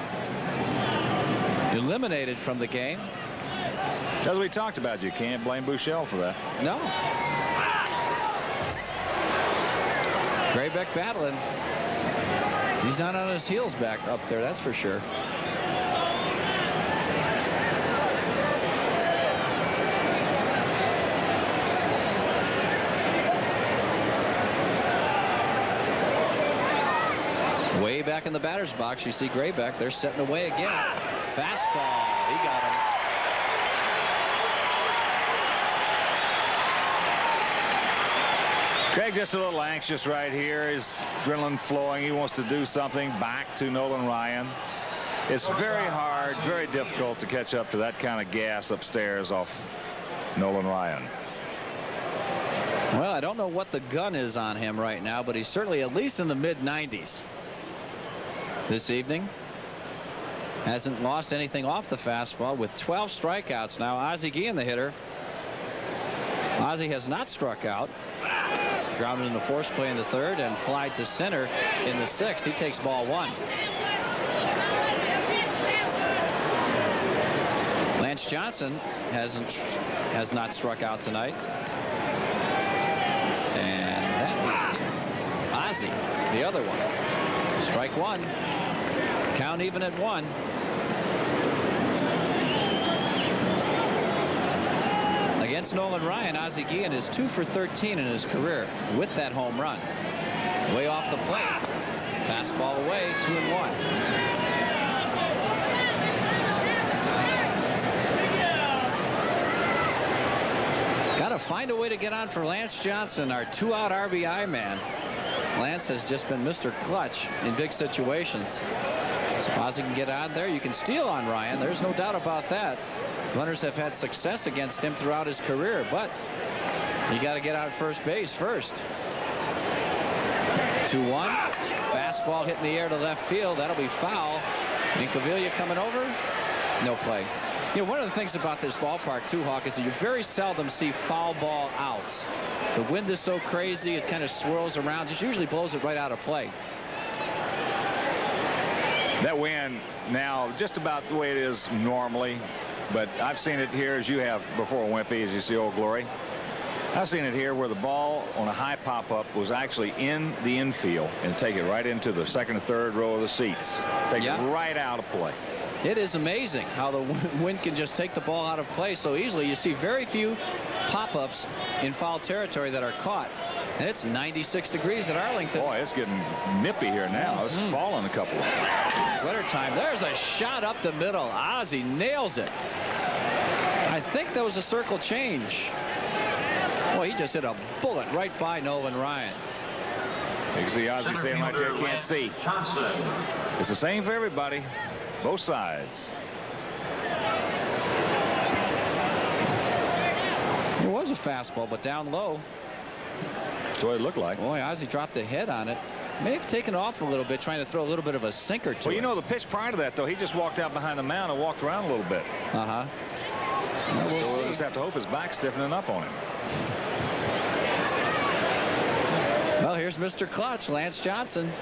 eliminated from the game. As we talked about, you can't blame Buechele for that. No. Grayback battling. He's not on his heels back up there, that's for sure. Way back in the batter's box, you see Grayback. They're setting away again. Fastball. He got him. Craig just a little anxious right here. His adrenaline flowing. He wants to do something back to Nolan Ryan. It's very hard, very difficult to catch up to that kind of gas upstairs off Nolan Ryan. Well, I don't know what the gun is on him right now, but he's certainly at least in the mid-90s. This evening. Hasn't lost anything off the fastball with 12 strikeouts now. Ozzie Guillen, the hitter. Ozzie has not struck out. Grounded in the force play in the 3rd and flied to center in the 6th. He takes ball 1. Lance Johnson has not struck out tonight. And that is Ozzie, the other one. Strike 1. Count even at 1. Against Nolan Ryan, Ozzie Guillen is 2 for 13 in his career with that home run. Way off the plate. Fastball away, 2-1. Got to find a way to get on for Lance Johnson, our 2-out RBI man. Lance has just been Mr. Clutch in big situations. So Ozzie can get on there. You can steal on Ryan. There's no doubt about that. Runners have had success against him throughout his career, but you got to get out first base first. 2-1. Fastball hit in the air to left field. That'll be foul. Incaviglia coming over. No play. You know, one of the things about this ballpark, too, Hawk, is that you very seldom see foul ball outs. The wind is so crazy, it kind of swirls around, just usually blows it right out of play. That wind now just about the way it is normally, but I've seen it here as you have before, Wimpy, as you see Old Glory. I've seen it here where the ball on a high pop-up was actually in the infield and take it right into the second or third row of the seats. Take it right out of play. It is amazing how the wind can just take the ball out of play so easily. You see very few pop-ups in foul territory that are caught. And it's 96 degrees at Arlington. Boy, it's getting nippy here now. It's falling a couple. Winter time. There's a shot up the middle. Ozzie nails it. I think that was a circle change. Boy, he just hit a bullet right by Nolan Ryan. You can see Ozzie standing right there. Can't see. It's the same for everybody. Both sides. It was a fastball, but down low. That's what it looked like. Boy, Ozzie dropped the head on it. May have taken off a little bit, trying to throw a little bit of a sinker to it. Well, you know, the pitch prior to that, though, he just walked out behind the mound and walked around a little bit. Uh-huh. Well, we'll just have to hope his back's stiffening up on him. Well, here's Mr. Clutch, Lance Johnson.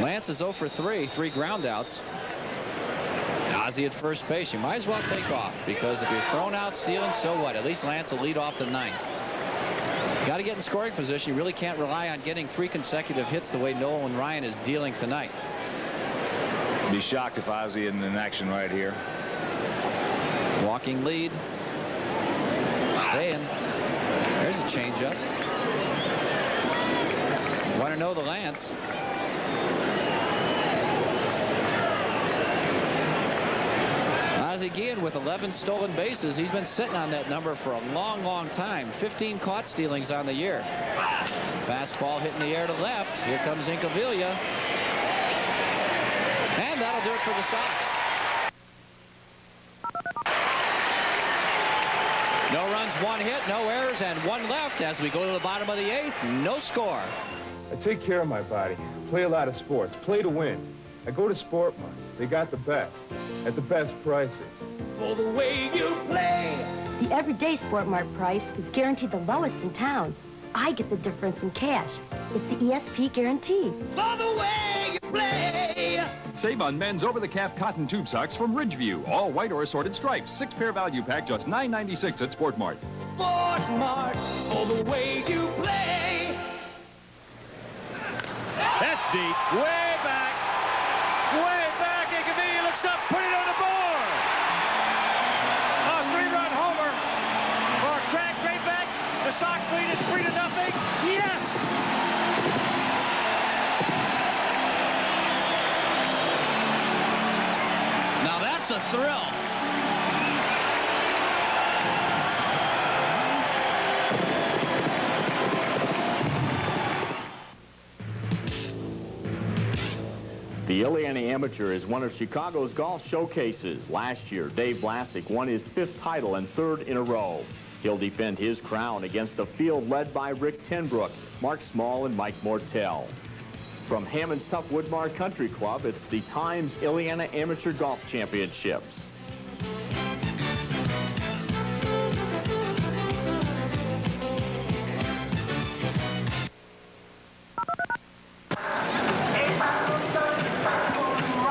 Lance is 0 for 3 ground outs. Ozzie at first base. You might as well take off, because if you're thrown out stealing, so what? At least Lance will lead off the ninth. Got to get in scoring position. You really can't rely on getting 3 consecutive hits the way Nolan Ryan is dealing tonight. Be shocked if Ozzie isn't in action right here. Walking lead. Staying. There's a changeup. Want to know the Lance. Ozzie Guillen with 11 stolen bases. He's been sitting on that number for a long, long time. 15 caught stealings on the year. Fastball hitting the air to left. Here comes Incaviglia. And that'll do it for the Sox. No runs, 1 hit, no errors, and 1 left as we go to the bottom of the 8th. No score. I take care of my body. Play a lot of sports. Play to win. I go to Sportmart. They got the best at the best prices. For the way you play. The everyday Sportmart price is guaranteed the lowest in town. I get the difference in cash. It's the ESP guarantee. For the way you play. Save on men's over-the-calf cotton tube socks from Ridgeview. All white or assorted stripes. 6-pair value pack, just $9.96 at Sportmart. Sportmart. For the way you play. That's deep. Way back. Way back. Incaviglia looks up, put it on the board. A 3-run homer for Craig Greatback. The Sox lead it 3-0. Yes. Now that's a thrill. The Illiana Amateur is one of Chicago's golf showcases. Last year, Dave Vlasic won his 5th title and 3rd in a row. He'll defend his crown against a field led by Rick Tenbrook, Mark Small, and Mike Mortel. From Hammond's Tough Woodmar Country Club, it's the Times Illiana Amateur Golf Championships.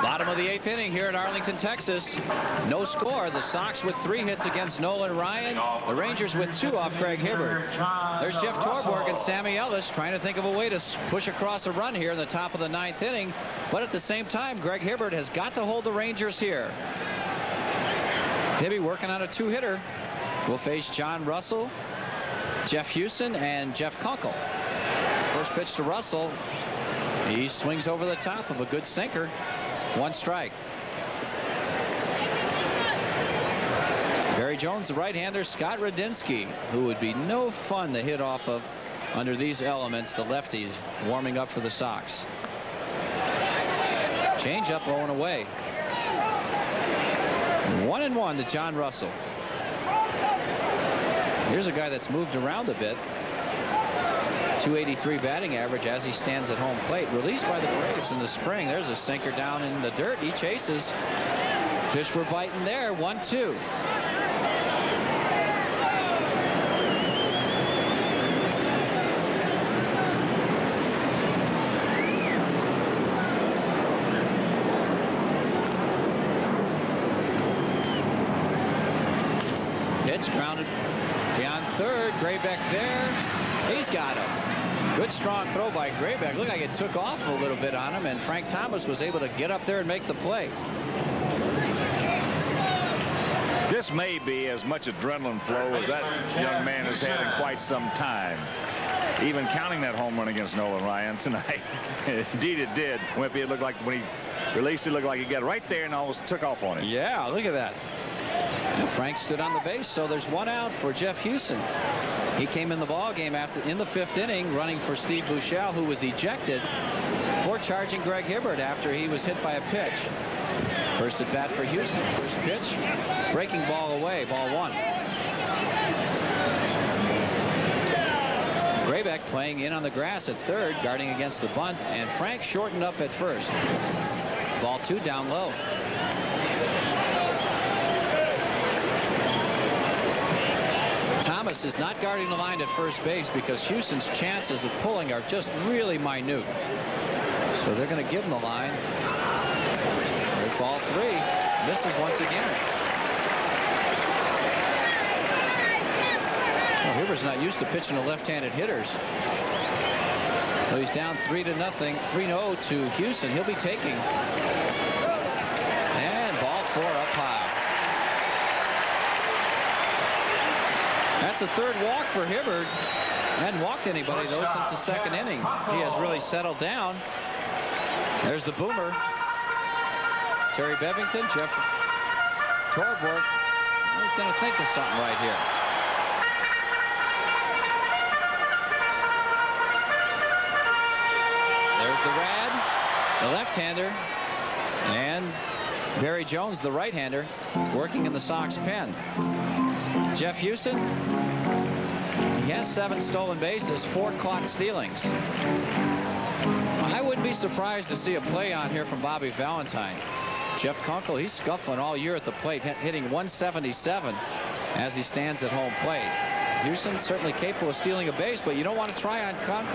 Bottom of the 8th inning here at Arlington, Texas. No score. The Sox with 3 hits against Nolan Ryan. The Rangers with 2 off Craig Hibbert. There's Jeff Torborg and Sammy Ellis trying to think of a way to push across a run here in the top of the 9th inning. But at the same time, Greg Hibbert has got to hold the Rangers here. Hibby working on a 2-hitter. Will face John Russell, Jeff Houston, and Jeff Kunkel. First pitch to Russell. He swings over the top of a good sinker. 1 strike. Barry Jones, the right-hander. Scott Radinsky, who would be no fun to hit off of under these elements. The lefties warming up for the Sox. Change-up going away. 1-1 to John Russell. Here's a guy that's moved around a bit. 283 batting average as he stands at home plate. Released by the Braves in the spring. There's a sinker down in the dirt. He chases. Fish were biting there. 1-2. Graybeck there. He's got him. Good strong throw by Graybeck. Looked like it took off a little bit on him, and Frank Thomas was able to get up there and make the play. This may be as much adrenaline flow as that young man has had in quite some time. Even counting that home run against Nolan Ryan tonight. Indeed it did. Wimpy, it looked like when he released it, looked like he got right there and almost took off on it. Yeah, look at that. And Frank stood on the base, so there's one out for Jeff Houston. He came in the ball game in the 5th inning, running for Steve Buechele, who was ejected for charging Greg Hibbert after he was hit by a pitch. First at bat for Houston. First pitch, breaking ball away, ball 1. Graybeck playing in on the grass at 3rd, guarding against the bunt, and Frank shortened up at 1st. Ball 2 down low. Thomas is not guarding the line at first base because Houston's chances of pulling are just really minute. So they're going to give him the line. There's ball 3. Misses once again. Well, Hibbert's not used to pitching to left-handed hitters. So he's down 3-0, 3-0 to Houston. He'll be taking. And ball 4 up high. That's a 3rd walk for Hibbert. Hadn't walked anybody, though, since the 2nd inning. He has really settled down. There's the boomer. Terry Bevington, Jeff Torborg. He's going to think of something right here. There's the Rad, the left-hander, and Barry Jones, the right-hander, working in the Sox pen. Jeff Houston, he has 7 stolen bases, 4 caught stealings. I wouldn't be surprised to see a play on here from Bobby Valentine. Jeff Kunkel, he's scuffling all year at the plate, hitting 177 as he stands at home plate. Houston's certainly capable of stealing a base, but you don't want to try on Carter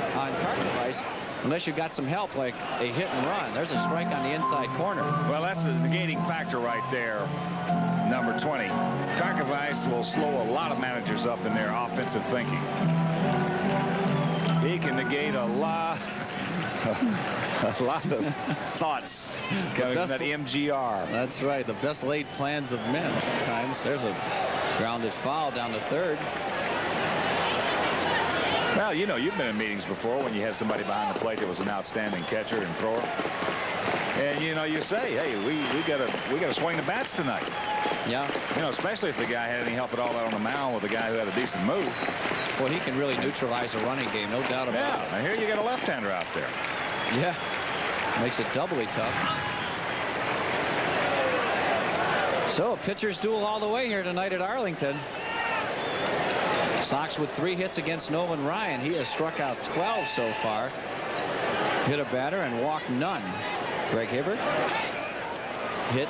unless you've got some help, like a hit and run. There's a strike on the inside corner. Well, that's the negating factor right there. Number 20. Karkovice will slow a lot of managers up in their offensive thinking. He can negate a lot of thoughts coming from that MGR. That's right. The best laid plans of men sometimes. There's a grounded foul down to 3rd. Well, you know, you've been in meetings before when you had somebody behind the plate that was an outstanding catcher and thrower. And, you know, you say, hey, we gotta swing the bats tonight. Yeah. You know, especially if the guy had any help at all out on the mound with a guy who had a decent move. Well, he can really neutralize a running game, no doubt about it. Yeah, and here you got a left-hander out there. Yeah. Makes it doubly tough. So, pitcher's duel all the way here tonight at Arlington. Sox with 3 hits against Nolan Ryan. He has struck out 12 so far. Hit a batter and walked none. Greg Hibbert hit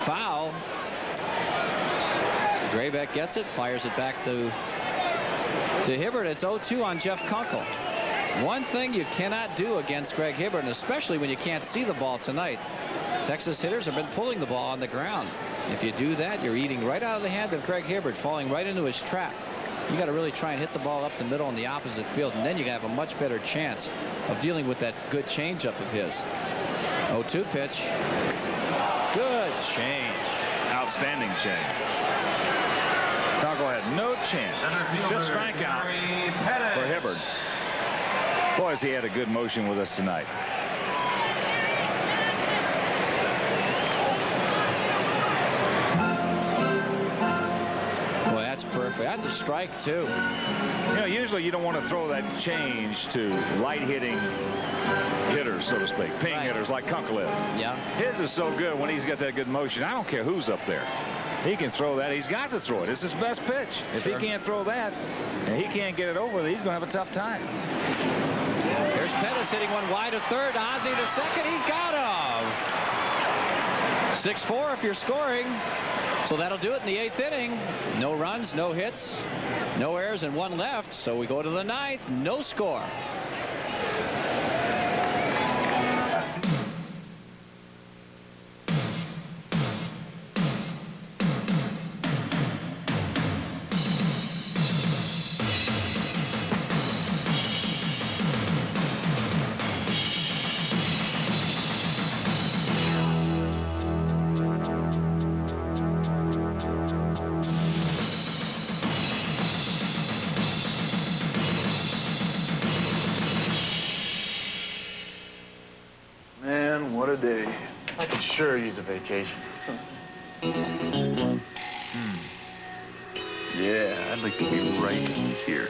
foul. Graybeck gets it, fires it back to Hibbert. It's 0-2 on Jeff Kunkel. One thing you cannot do against Greg Hibbert, and especially when you can't see the ball tonight, Texas hitters have been pulling the ball on the ground. If you do that, you're eating right out of the hand of Greg Hibbert, falling right into his trap. You got to really try and hit the ball up the middle in the opposite field, and then you have a much better chance of dealing with that good changeup of his. 0-2 pitch. Good change. Outstanding change. Chicago had no chance. Good strikeout for Hibbert. Boy, has he had a good motion with us tonight. Boy, that's perfect. That's a strike, too. You know, usually you don't want to throw that change to light-hitting hitters, so to speak. Ping hitters like Kunkel is. Yeah. His is so good when he's got that good motion. I don't care who's up there. He can throw that. He's got to throw it. It's his best pitch. If he can't throw that and he can't get it over, he's going to have a tough time. Here's Pettis hitting one wide to 3rd. Ozzie to 2nd. He's got him. 6-4 if you're scoring. So that'll do it in the 8th inning. No runs, no hits, no errors, and 1 left. So we go to the 9th. No score. a day. I could sure use a vacation. Yeah, I'd like to be right here.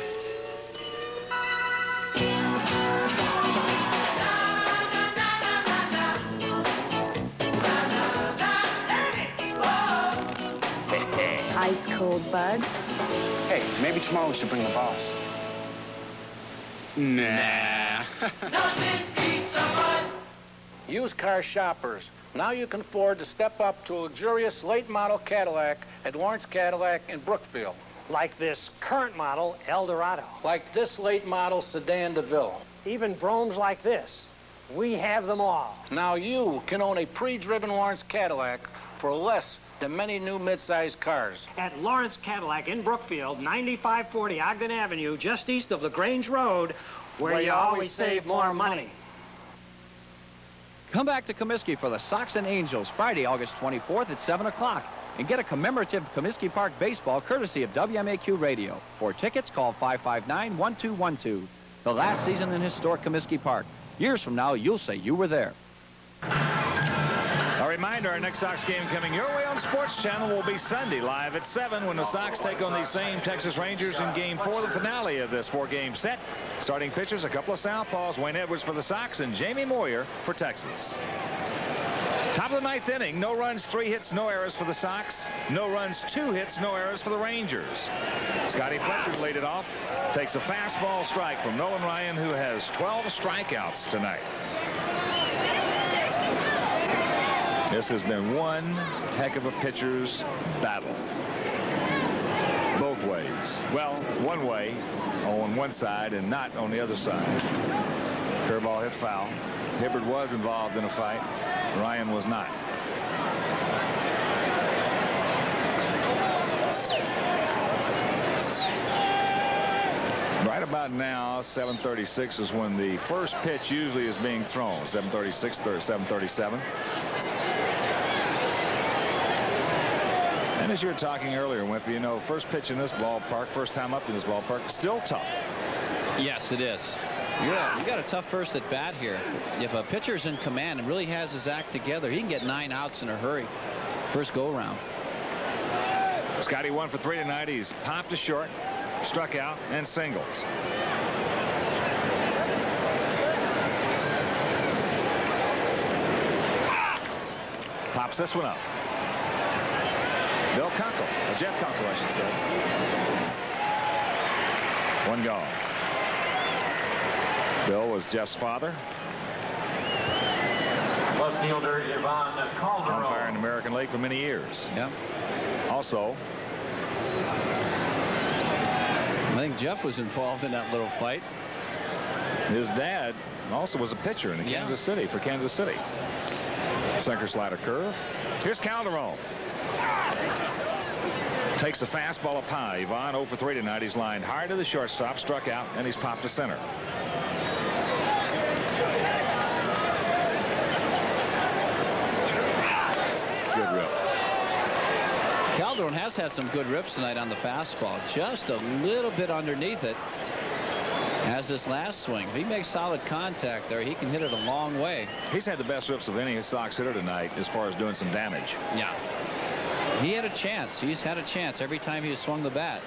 Ice cold buds. Hey, maybe tomorrow we should bring the boss. Nah. Used car shoppers, now you can afford to step up to a luxurious late model Cadillac at Lawrence Cadillac in Brookfield. Like this current model Eldorado. Like this late model sedan DeVille. Even Bromes like this. We have them all. Now you can own a pre-driven Lawrence Cadillac for less than many new mid-sized cars. At Lawrence Cadillac in Brookfield, 9540 Ogden Avenue, just east of LaGrange Road, where you always save more money. Come back to Comiskey for the Sox and Angels, Friday, August 24th at 7 o'clock. And get a commemorative Comiskey Park baseball courtesy of WMAQ Radio. For tickets, call 559-1212. The last season in historic Comiskey Park. Years from now, you'll say you were there. A reminder, our next Sox game coming your way on Sports Channel will be Sunday, live at 7, when the Sox take on these same Texas Rangers in Game 4, the finale of this 4-game set. Starting pitchers, a couple of southpaws, Wayne Edwards for the Sox and Jamie Moyer for Texas. Top of the 9th inning, no runs, 3 hits, no errors for the Sox. No runs, 2 hits, no errors for the Rangers. Scotty Fletcher laid it off. Takes a fastball strike from Nolan Ryan, who has 12 strikeouts tonight. This has been one heck of a pitcher's battle. Both ways. Well, one way on one side and not on the other side. Curveball hit foul. Hibbert was involved in a fight. Ryan was not. Right about now, 7:36 is when the first pitch usually is being thrown. 7:36 or 7:37. And as you were talking earlier, Wimpy, you know, first pitch in this ballpark, first time up in this ballpark, still tough. Yes, it is. Yeah, you got a tough first at bat here. If a pitcher's in command and really has his act together, he can get 9 outs in a hurry. First go round. Scotty 1 for 3 tonight. He's popped to short, struck out, and singled. Pops this one up. Bill Kunkel, or Jeff Kunkel, I should say. 1 gone. Bill was Jeff's father. Left fielder Yvonne Calderon. Umpire in the American League for many years. Yeah. Also, I think Jeff was involved in that little fight. His dad also was a pitcher in Kansas City for Kansas City. Sinker slider curve. Here's Calderon. Takes a fastball up high. Yvonne 0 for 3 tonight. He's lined hard to the shortstop, struck out, and he's popped to center. Good rip. Calderon has had some good rips tonight on the fastball. Just a little bit underneath it. As this last swing, if he makes solid contact there, he can hit it a long way. He's had the best rips of any Sox hitter tonight as far as doing some damage. Yeah. He had a chance. He's had a chance every time he swung the bat.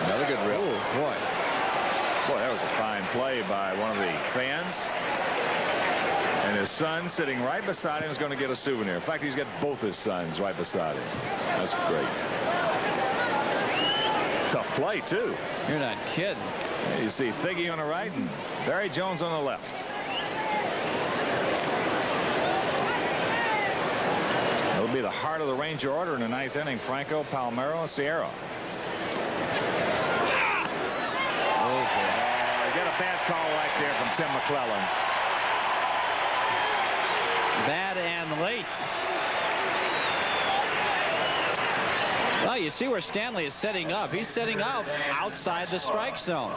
Another good rip. Oh, boy. Boy, that was a fine play by one of the fans. And his son sitting right beside him is going to get a souvenir. In fact, he's got both his sons right beside him. That's great. Tough play, too. You're not kidding. Yeah, you see Figgy on the right and Barry Jones on the left. It'll be the heart of the Ranger order in the 9th inning. Franco, Palmeiro, and Sierra. Oh, get a bad call right there from Tim McClellan. Bad and late. Well, you see where Stanley is setting up. He's setting up outside the strike zone.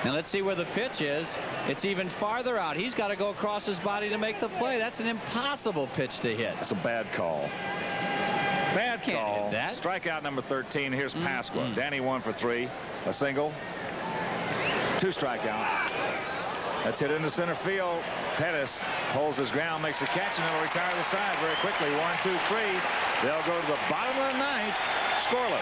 And let's see where the pitch is. It's even farther out. He's got to go across his body to make the play. That's an impossible pitch to hit. That's a bad call. Bad Can't call. hit that. Strikeout number 13. Here's Pasqua. Danny 1 for 3. A single. 2 strikeouts. That's hit into center field. Pettis holds his ground, makes the catch, and he'll retire the side very quickly. 1, 2, 3. They'll go to the bottom of the ninth, scoreless.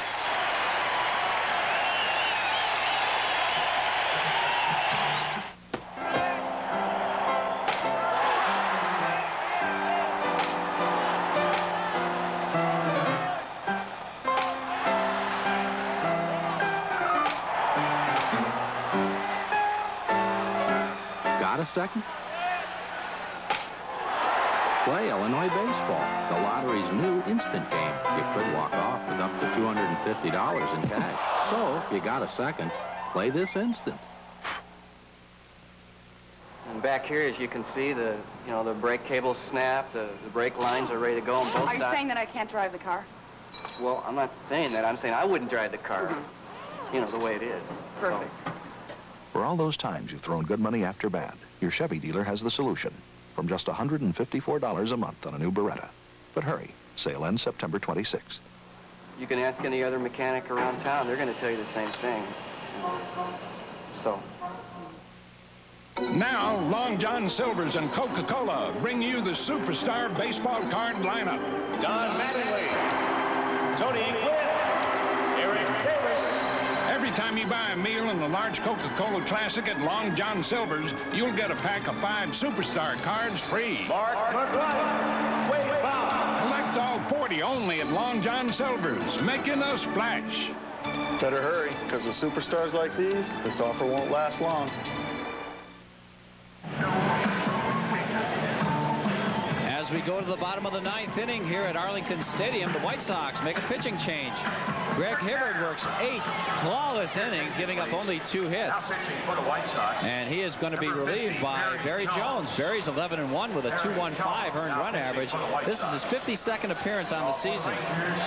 Got a second? Play Illinois baseball, the lottery's new instant game. You could walk off with up to $250 in cash. So, if you got a second, play this instant. And back here, as you can see, the brake cables snap, the brake lines are ready to go on both sides. Are you saying that I can't drive the car? Well, I'm not saying that. I'm saying I wouldn't drive the car, the way it is. Perfect. So. For all those times you've thrown good money after bad, your Chevy dealer has the solution. From just $154 a month on a new Beretta. But hurry, sale ends September 26th. You can ask any other mechanic around town. They're going to tell you the same thing. So. Now, Long John Silver's and Coca-Cola bring you the Superstar Baseball Card lineup. Don Mattingly, Tony Quinn, Eric Davis. Every time you buy a meal in the large Coca-Cola Classic at Long John Silver's, you'll get a pack of 5 Superstar cards free. Mark McGuire, Wade Bob. Collect all 40 only at Long John Silver's, making a splash. Better hurry, because with superstars like these, this offer won't last long. As we go to the bottom of the ninth inning here at Arlington Stadium, the White Sox make a pitching change. Greg Hibbert works 8 flawless innings, giving up only 2 hits. And he is going to be relieved by Barry Jones. Barry's 11-1 with a 2.15 earned run average. This is his 52nd appearance on the season.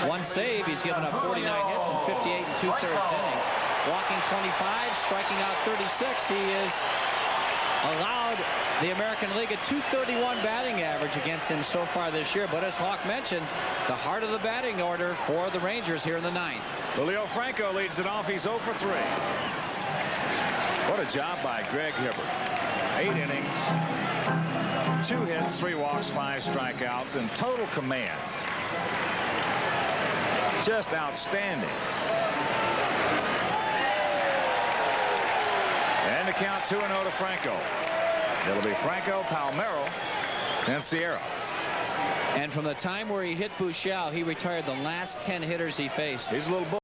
1 save. He's given up 49 hits in 58 2/3 innings. Walking 25, striking out 36. He is allowed the American League a .231 batting average against him so far this year. But as Hawk mentioned, the heart of the batting order for the Rangers here in the ninth. Julio Franco leads it off. He's 0 for 3. What a job by Greg Hibbert. 8 innings, 2 hits, 3 walks, 5 strikeouts, and total command. Just outstanding. And the count 2-0 to Franco. It'll be Franco, Palmeiro, and Sierra. And from the time where he hit Buechele, he retired the last 10 hitters he faced. He's a little